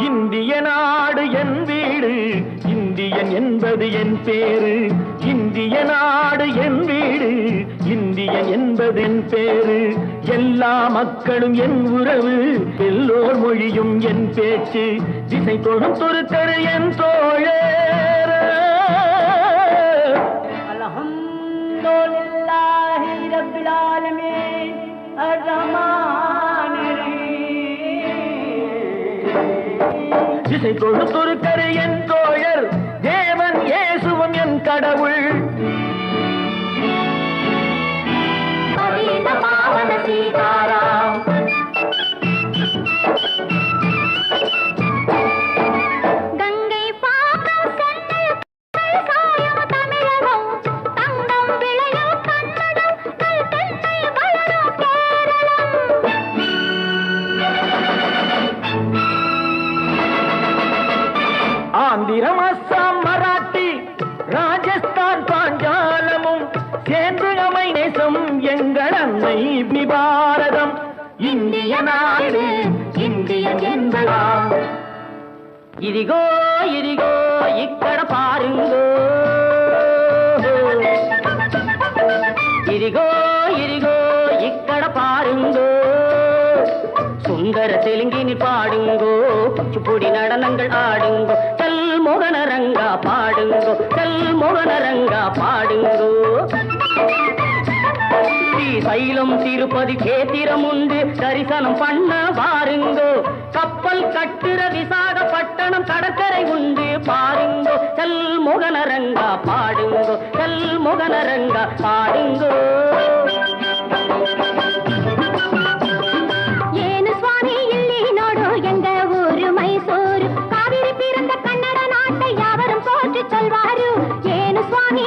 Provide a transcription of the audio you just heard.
இந்திய நாடு என் வீடு, இந்தியன் என்பது என் பேரு. இந்திய நாடு என் வீடு, இந்தியன் என்பது என் பேரு. எல்லா மக்களும் என் உறவு, எல்லோர் மொழியும் என் பேச்சு. திசை தொடும் துருக்கரு என் தோழர். அல்ஹம்துலில்லாஹி ரப்பில் ஆலமீன் அர்-ரஹ்மானிர் ரஹீம். திசை தொடும் துருக்கரு என் தோழர், தேவன் இயேசுவும் என் கடவுள். பாவன சீதாராம். கங்கை பாக்கம் சென்னல் சாயம் தமிழகம், தங்கம் விளையும் கன்னடம், கல் தென்னை வளரும் கேரளம். ஆந்திரம், அஸ்ஸாம், மராட்டி, ராஜஸ்தான், பாஞ்சாலமும் சேர்ந்து அமை நேசம் எங்கள் அன்னை பாரதம். இந்திய நாடு இந்தியன் என்பதாம். ఇదిగో ఇదిగో ఇక్కడ పారుంగో, ఇదిగో ఇదిగో ఇక్కడ పారుంగோ. சுந்தர தெலுங்கினி பாடுங்கோ, குச்சிப்புடி நடனங்கள் ஆடுங்கோ. கல் மோகனரங்கா பாடுங்கோ, கல் மோகனரங்கா பாடுங்கோ. ஸ்ரீசைலம் திருப்பதி கேத்திரம் உண்டு, தரிசனம் பண்ண வாருங்கோ. கப்பல் கட்டுற விசாகப்பட்டணம் கடற்கரை உண்டு பாருங்கோ. கல் மோகனரங்கா பாடுங்கோ, கல் மோகனரங்கா பாடுங்கோ. ಏನು ಸ್ವಾಮಿ ಇಲ್ಲಿ ನೋಡು ಎಂಗ ಊರು ಮೈಸೂರು, ಕಾವೇರಿ ಪಿರಂದ ಕನ್ನಡ ನಾಟ ಯಾವரும் போற்றி சொல்வாரு. ಏನು ಸ್ವಾಮಿ